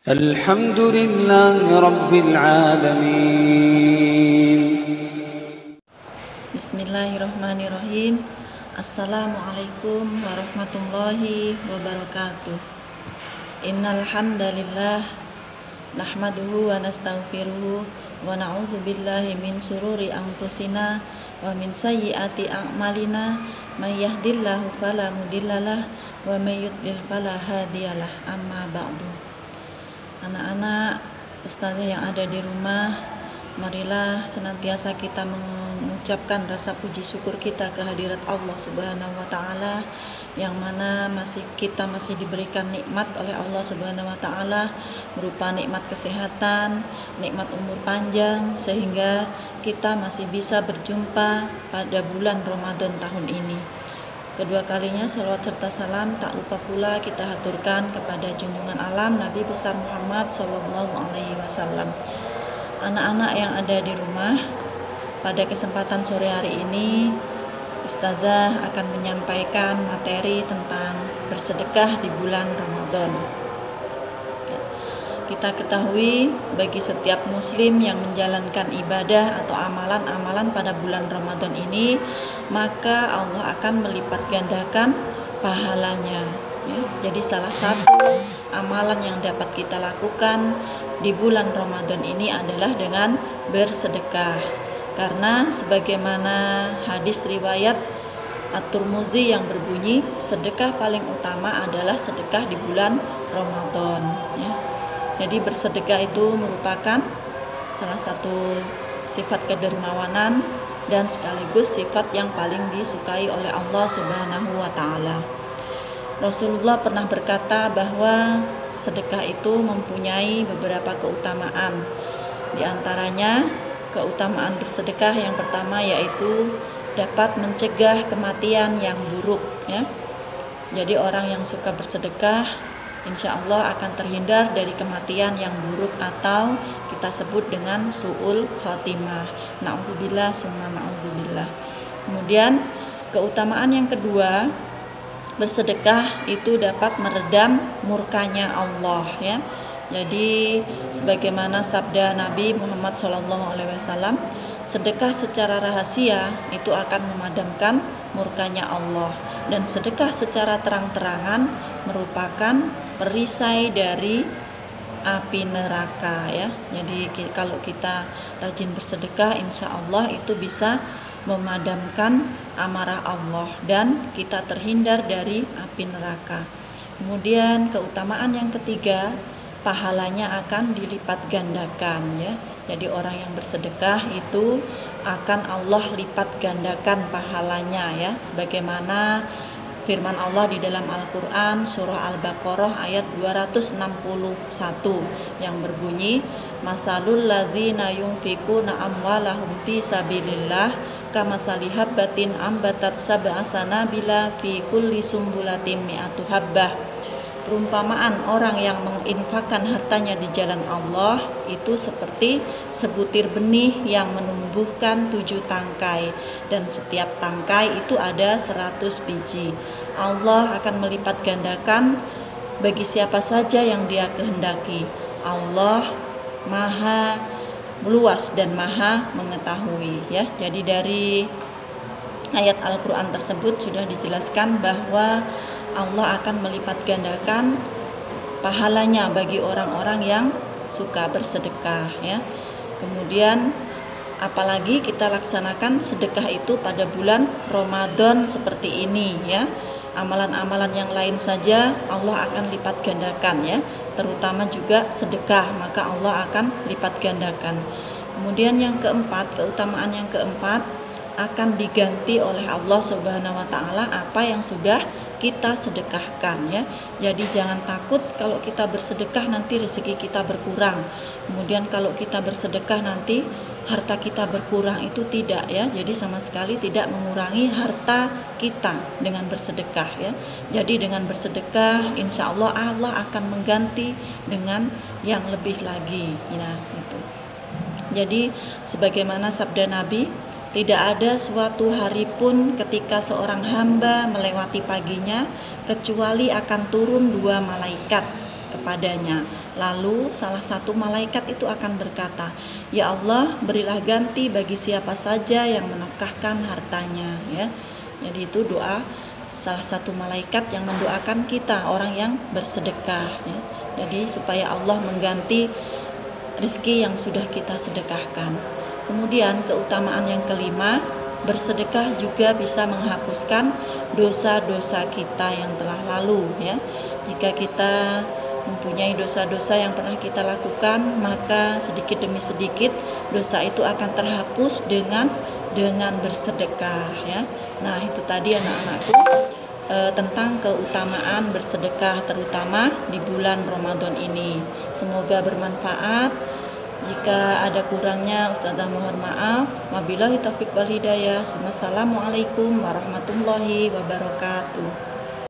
الحمد لله رب العالمين. Bismillahirrahmanirrahim. Assalamualaikum warahmatullahi wabarakatuh. Innal hamdalillah nahmaduhu wa nastaghfiruhu wa na'udzu billahi min syururi anfusina wa min sayyiati a'malina may yahdihillahu fala mudhillalah wa may yudlil fala hadiyalah. Amma ba'du. Anak-anak, ustazah yang ada di rumah, marilah senantiasa kita mengucapkan rasa puji syukur kita kehadirat Allah Subhanahu wa taala, yang mana kita masih diberikan nikmat oleh Allah Subhanahu wa taala berupa nikmat kesehatan, nikmat umur panjang, sehingga kita masih bisa berjumpa pada bulan Ramadan tahun ini. Kedua kalinya salawat serta salam tak lupa pula kita haturkan kepada junjungan alam Nabi besar Muhammad SAW. Anak-anak yang ada di rumah, pada kesempatan sore hari ini ustazah akan menyampaikan materi tentang bersedekah di bulan Ramadan. Kita ketahui bagi setiap muslim yang menjalankan ibadah atau amalan-amalan pada bulan Ramadan ini, maka Allah akan melipat gandakan pahalanya. Jadi salah satu amalan yang dapat kita lakukan di bulan Ramadan ini adalah dengan bersedekah. Karena sebagaimana hadis riwayat At-Tirmidzi yang berbunyi, sedekah paling utama adalah sedekah di bulan Ramadan. Jadi bersedekah itu merupakan salah satu sifat kedermawanan dan sekaligus sifat yang paling disukai oleh Allah Subhanahu wa taala. Rasulullah pernah berkata bahwa sedekah itu mempunyai beberapa keutamaan. Di antaranya keutamaan bersedekah yang pertama yaitu dapat mencegah kematian yang buruk, ya. Jadi orang yang suka bersedekah insya Allah akan terhindar dari kematian yang buruk atau kita sebut dengan su'ul khotimah. Na'udzubillah summa na'udzubillah. Kemudian keutamaan yang kedua, bersedekah itu dapat meredam murkanya Allah, ya. Jadi sebagaimana sabda Nabi Muhammad SAW, sedekah secara rahasia itu akan memadamkan murkanya Allah, dan sedekah secara terang-terangan merupakan perisai dari api neraka, ya. Jadi kalau kita rajin bersedekah, insya Allah itu bisa memadamkan amarah Allah dan kita terhindar dari api neraka. Kemudian keutamaan yang ketiga, pahalanya akan dilipat gandakan, ya. Jadi orang yang bersedekah itu akan Allah lipat gandakan pahalanya, ya. Sebagaimana firman Allah di dalam Al-Qur'an surah Al-Baqarah ayat 261 yang berbunyi, masalul ladzina yunfikuna amwalahum fi sabilillah kamasali habbatin ambatat sab'a sanabila fi kulli sumbulatin mi'atu habbah. Perumpamaan orang yang menginfakkan hartanya di jalan Allah itu seperti sebutir benih yang menumbuhkan 7 tangkai, dan setiap tangkai itu ada 100 biji. Allah akan melipat gandakan bagi siapa saja yang Dia kehendaki. Allah Maha luas dan Maha mengetahui, ya. Jadi dari ayat Al-Qur'an tersebut sudah dijelaskan bahwa Allah akan melipat gandakan pahalanya bagi orang-orang yang suka bersedekah, ya. Kemudian apalagi kita laksanakan sedekah itu pada bulan Ramadan seperti ini, ya. Amalan-amalan yang lain saja Allah akan lipat gandakan, ya. Terutama juga sedekah, maka Allah akan lipat gandakan. Kemudian yang keempat, keutamaan yang keempat, akan diganti oleh Allah Subhanahu wa taala apa yang sudah kita sedekahkan, ya. Jadi jangan takut kalau kita bersedekah nanti rezeki kita berkurang. Kemudian kalau kita bersedekah nanti harta kita berkurang, itu tidak, ya. Jadi sama sekali tidak mengurangi harta kita dengan bersedekah, ya. Jadi dengan bersedekah insya Allah Allah akan mengganti dengan yang lebih lagi, ya, gitu. Jadi sebagaimana sabda Nabi, tidak ada suatu hari pun ketika seorang hamba melewati paginya kecuali akan turun 2 malaikat kepadanya. Lalu salah satu malaikat itu akan berkata, "Ya Allah, berilah ganti bagi siapa saja yang menafkahkan hartanya." Ya. Jadi itu doa salah satu malaikat yang mendoakan kita, orang yang bersedekah ya. Jadi supaya Allah mengganti rezeki yang sudah kita sedekahkan. Kemudian keutamaan yang kelima, bersedekah juga bisa menghapuskan dosa-dosa kita yang telah lalu ya. Jika kita mempunyai dosa-dosa yang pernah kita lakukan, maka sedikit demi sedikit dosa itu akan terhapus dengan bersedekah ya. Nah, itu tadi anak-anakku tentang keutamaan bersedekah terutama di bulan Ramadan ini. Semoga bermanfaat. Jika ada kurangnya Ustazah mohon maaf. Wabillahi taufiq wal hidayah. Wassalamualaikum warahmatullahi wabarakatuh.